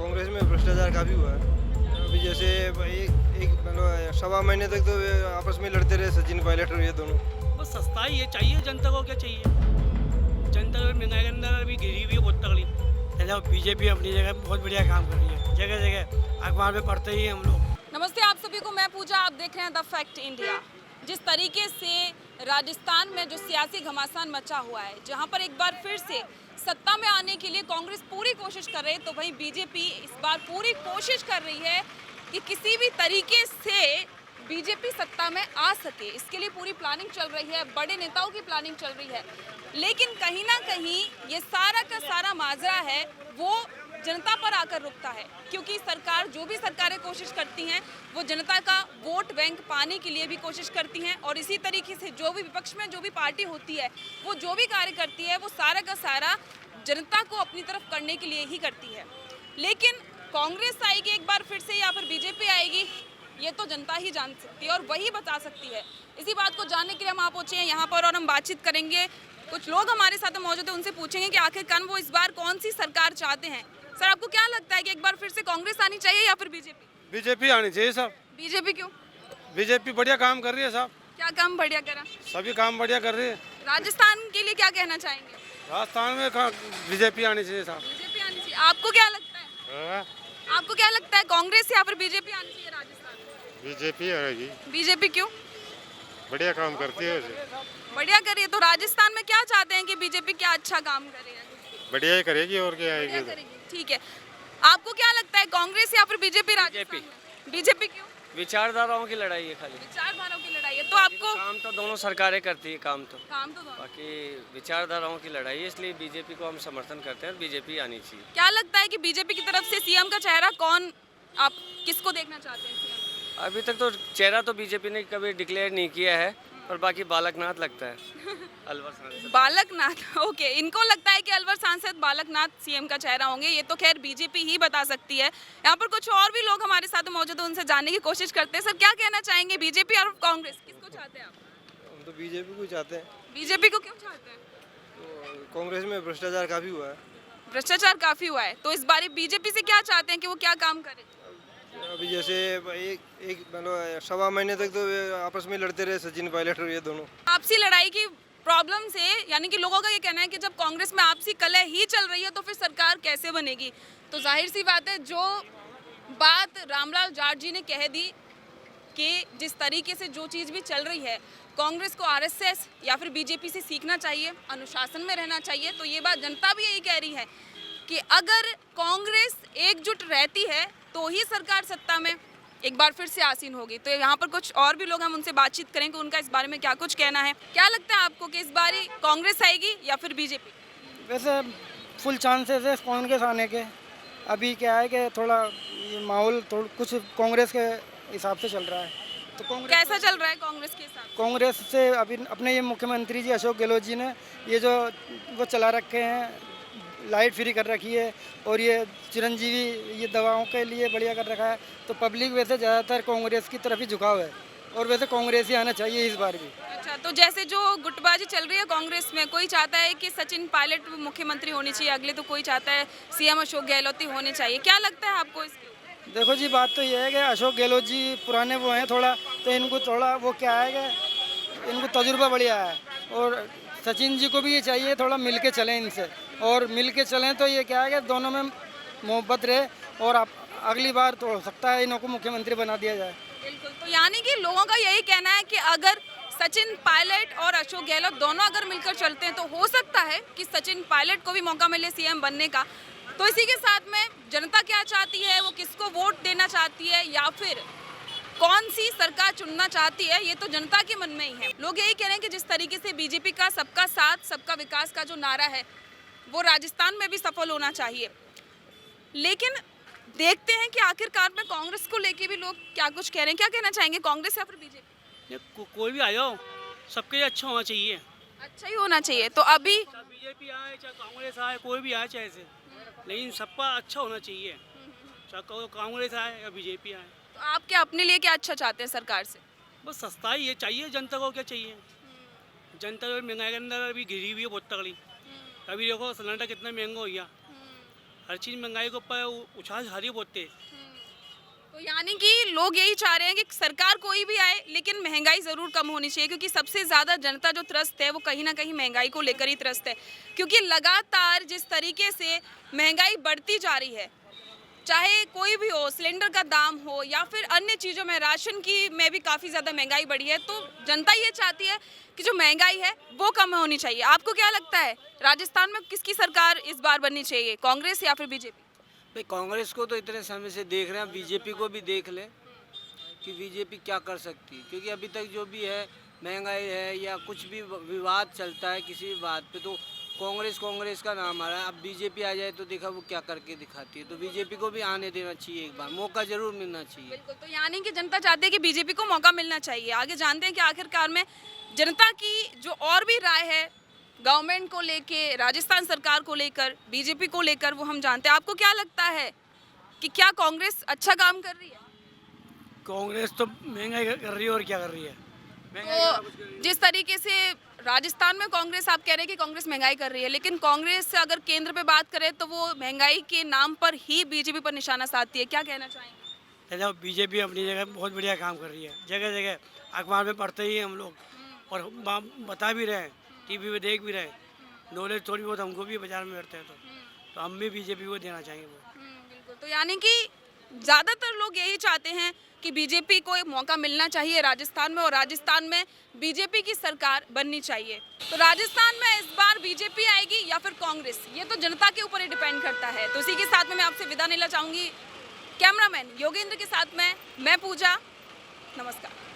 कांग्रेस में भ्रष्टाचार काफ़ी हुआ है। अभी जैसे एक मतलब सवा महीने तक तो आपस में लड़ते रहे सचिन पायलट और ये दोनों। बस सस्ता ही है, चाहिए जनता को, क्या चाहिए। जनता को महंगाई के अंदर अभी घिरी हुई है बहुत तगड़ी। बीजेपी अपनी जगह बहुत बढ़िया काम कर रही है, जगह जगह अखबार में पढ़ते ही हम लोग। नमस्ते आप सभी को, मैं पूजा, आप देख रहे हैं द फैक्ट इंडिया। जिस तरीके से राजस्थान में जो सियासी घमासान मचा हुआ है, जहां पर एक बार फिर से सत्ता में आने के लिए कांग्रेस पूरी कोशिश कर रही है, तो वहीं बीजेपी इस बार पूरी कोशिश कर रही है कि किसी भी तरीके से बीजेपी सत्ता में आ सके। इसके लिए पूरी प्लानिंग चल रही है, बड़े नेताओं की प्लानिंग चल रही है। लेकिन कहीं ना कहीं ये सारा का सारा माजरा है वो जनता पर आकर रुकता है, क्योंकि सरकार जो भी सरकारें कोशिश करती हैं वो जनता का वोट बैंक पाने के लिए भी कोशिश करती हैं, और इसी तरीके से जो भी विपक्ष में जो भी पार्टी होती है वो जो भी कार्य करती है वो सारा का सारा जनता को अपनी तरफ करने के लिए ही करती है। लेकिन कांग्रेस आएगी एक बार फिर से या फिर बीजेपी आएगी, ये तो जनता ही जान सकती है और वही बता सकती है। इसी बात को जानने के लिए हम आ पहुंचे हैं यहाँ पर और हम बातचीत करेंगे। कुछ लोग हमारे साथ मौजूद हैं, उनसे पूछेंगे कि आखिरकार वो इस बार कौन सी सरकार चाहते हैं। सर, आपको क्या लगता है कि एक बार फिर से कांग्रेस आनी चाहिए या फिर बीजेपी? बीजेपी आनी चाहिए साहब। बीजेपी क्यों? बीजेपी बढ़िया काम कर रही है साहब। क्या काम बढ़िया करा? सभी काम बढ़िया कर रही है। राजस्थान के लिए क्या कहना चाहेंगे? राजस्थान में बीजेपी आनी चाहिए साहब। बीजेपी आनी चाहिए। आपको क्या लगता है? आपको क्या लगता है, कांग्रेस या फिर बीजेपी आनी चाहिए राजस्थान में? बीजेपी आएगी। बीजेपी क्यों? बढ़िया काम करती है। बढ़िया करिए। तो राजस्थान में क्या चाहते हैं कि बीजेपी क्या अच्छा काम करे? बढ़िया ही करेगी और क्या आएगी। ठीक है। आपको क्या लगता है, कांग्रेस या फिर बीजेपी राजस्थान में? बीजेपी क्यों? विचारधाराओं की लड़ाई है खाली। विचारधाराओं की लड़ाई है। तो आपको काम तो दोनों सरकारें करती है, काम तो दोनों। बाकी विचारधाराओं की लड़ाई है, इसलिए बीजेपी को हम समर्थन करते हैं। बीजेपी आनी चाहिए। क्या लगता है कि बीजेपी की तरफ से सीएम का चेहरा कौन, आप किसको देखना चाहते हैं सीएम? अभी तक तो चेहरा तो बीजेपी ने कभी डिक्लेयर नहीं किया है, पर बाकी बालकनाथ लगता है। अलवर सांसद बालकनाथ, ओके। इनको लगता है कि अलवर सांसद बालकनाथ सीएम का चेहरा होंगे। ये तो खैर बीजेपी ही बता सकती है। यहाँ पर कुछ और भी लोग हमारे साथ मौजूद हैं, उनसे जानने की कोशिश करते हैं। सर, क्या कहना चाहेंगे, बीजेपी और कांग्रेस किसको चाहते हैं आप? हम तो बीजेपी को चाहते हैं। बीजेपी को क्यों चाहते हैं? तो कांग्रेस में भ्रष्टाचार काफ़ी हुआ है। भ्रष्टाचार काफी हुआ है, तो इस बार बीजेपी से क्या चाहते हैं कि वो क्या काम करे? अभी जैसे एक मतलब सवा महीने तक तो आपस में लड़ते रहे सचिन पायलट और ये दोनों। आपसी लड़ाई की प्रॉब्लम से, यानी कि लोगों का ये कहना है कि जब कांग्रेस में आपसी कलह ही चल रही है तो फिर सरकार कैसे बनेगी? तो जाहिर सी बात है, जो बात रामलाल जाट जी ने कह दी कि जिस तरीके से जो चीज़ भी चल रही है, कांग्रेस को आरएसएस या फिर बीजेपी से सीखना चाहिए, अनुशासन में रहना चाहिए। तो ये बात जनता भी यही कह रही है कि अगर कांग्रेस एकजुट रहती है तो ही सरकार सत्ता में एक बार फिर से आसीन होगी। तो यहाँ पर कुछ और भी लोग, हम उनसे बातचीत करेंगे, उनका इस बारे में क्या कुछ कहना है। क्या लगता है आपको कि इस बार कांग्रेस आएगी या फिर बीजेपी? वैसे फुल चांसेस है कांग्रेस आने के। अभी क्या है कि थोड़ा ये माहौल कुछ कांग्रेस के हिसाब से चल रहा है। तो कांग्रेस कैसा चल रहा है कांग्रेस के साथ? कांग्रेस से अभी अपने ये मुख्यमंत्री जी अशोक गहलोत जी ने ये जो वो चला रखे हैं, लाइट फ्री कर रखी है, और ये चिरंजीवी ये दवाओं के लिए बढ़िया कर रखा है। तो पब्लिक वैसे ज़्यादातर कांग्रेस की तरफ ही झुकाव है, और वैसे कांग्रेस ही आना चाहिए इस बार भी। अच्छा, तो जैसे जो गुटबाजी चल रही है कांग्रेस में, कोई चाहता है कि सचिन पायलट मुख्यमंत्री होनी चाहिए अगले, तो कोई चाहता है सीएम अशोक गहलोत ही होने चाहिए। क्या लगता है आपको इसकी? देखो जी, बात तो ये है कि अशोक गहलोत जी पुराने वो हैं थोड़ा, तो इनको थोड़ा वो क्या है कि इनको तजुर्बा बढ़िया है, और सचिन जी को भी ये चाहिए थोड़ा मिल के चलें इनसे, और मिल के चलें तो ये क्या है कि दोनों में मोहब्बत रहे, और अगली बार तो हो सकता है इनको मुख्यमंत्री बना दिया जाए। बिल्कुल। तो यानी कि लोगों का यही कहना है कि अगर सचिन पायलट और अशोक गहलोत दोनों अगर मिलकर चलते हैं तो हो सकता है कि सचिन पायलट को भी मौका मिले सीएम बनने का। तो इसी के साथ में जनता क्या चाहती है, वो किसको वोट देना चाहती है या फिर कौन सी सरकार चुनना चाहती है, ये तो जनता के मन में ही है। लोग यही कह रहे हैं कि जिस तरीके से बीजेपी का सबका साथ सबका विकास का जो नारा है वो राजस्थान में भी सफल होना चाहिए। लेकिन देखते हैं कि आखिरकार में कांग्रेस को लेके भी लोग क्या कुछ कह रहे हैं। क्या कहना चाहेंगे, कांग्रेस या फिर बीजेपी? कोई भी आ जाओ, सबके लिए अच्छा होना चाहिए। अच्छा ही होना चाहिए। तो अभी चाहे बीजेपी आए, चाहे कांग्रेस आए, कोई भी आए चाहे से, लेकिन सबका अच्छा होना चाहिए, चाहे कांग्रेस आए या बीजेपी आए। तो आप क्या अपने लिए क्या अच्छा चाहते हैं सरकार से? बस सस्ता ही है, चाहिए जनता को, क्या चाहिए। जनता को महंगाई के अंदर अभी घिरी हुई है बहुत तगड़ी। अभी देखो सिलेंडर कितना महंगा हो गया, हर चीज़ महंगाई के ऊपर उछाल झाड़ी बोलते हैं। तो यानी कि लोग यही चाह रहे हैं कि सरकार कोई भी आए लेकिन महंगाई ज़रूर कम होनी चाहिए, क्योंकि सबसे ज़्यादा जनता जो त्रस्त है वो कहीं ना कहीं महंगाई को लेकर ही त्रस्त है। क्योंकि लगातार जिस तरीके से महंगाई बढ़ती जा रही है, चाहे कोई भी हो, सिलेंडर का दाम हो या फिर अन्य चीज़ों में, राशन की में भी काफ़ी ज़्यादा महंगाई बढ़ी है, तो जनता ये चाहती है कि जो महंगाई है वो कम होनी चाहिए। आपको क्या लगता है राजस्थान में किसकी सरकार इस बार बननी चाहिए, कांग्रेस या फिर बीजेपी? भाई कांग्रेस को तो इतने समय से देख रहे हैं, बीजेपी को भी देख ले कि बीजेपी क्या कर सकती है, क्योंकि अभी तक जो भी है महंगाई है या कुछ भी विवाद चलता है किसी भी बात पे तो कांग्रेस का नाम आ रहा है। अब बीजेपी आ जाए तो देखा वो क्या करके दिखाती है, तो बीजेपी को भी आने देना चाहिए, एक बार मौका जरूर मिलना चाहिए। बिल्कुल, तो यानी कि जनता चाहती है कि बीजेपी को मौका मिलना चाहिए। आगे जानते हैं कि आखिरकार में जनता की जो और भी राय है गवर्नमेंट को लेके, राजस्थान सरकार को लेकर, बीजेपी को लेकर, वो हम जानते हैं। आपको क्या लगता है कि क्या कांग्रेस अच्छा काम कर रही है? कांग्रेस तो महंगाई कर रही है और क्या कर रही है। तो जिस तरीके से राजस्थान में कांग्रेस, आप कह रहे हैं कि कांग्रेस महंगाई कर रही है, लेकिन कांग्रेस से अगर केंद्र पे बात करें तो वो महंगाई के नाम पर ही बीजेपी पर निशाना साधती है, क्या कहना चाहेंगे? जब बीजेपी अपनी जगह बहुत बढ़िया काम कर रही है, जगह जगह अखबार में पढ़ते ही हैं हम लोग और बता भी रहे हैं, टीवी पे देख भी रहे हैं, नॉलेज थोड़ी बहुत हमको भी बाजार में बैठते हैं तो हम भी बीजेपी को देना चाहेंगे वो। बिल्कुल, तो यानी कि ज़्यादातर लोग यही चाहते हैं कि बीजेपी को एक मौका मिलना चाहिए राजस्थान में, और राजस्थान में बीजेपी की सरकार बननी चाहिए। तो राजस्थान में इस बार बीजेपी आएगी या फिर कांग्रेस, ये तो जनता के ऊपर ही डिपेंड करता है। तो इसी के साथ में मैं आपसे विदा लेना चाहूँगी। कैमरामैन योगेंद्र के साथ में मैं पूजा, नमस्कार।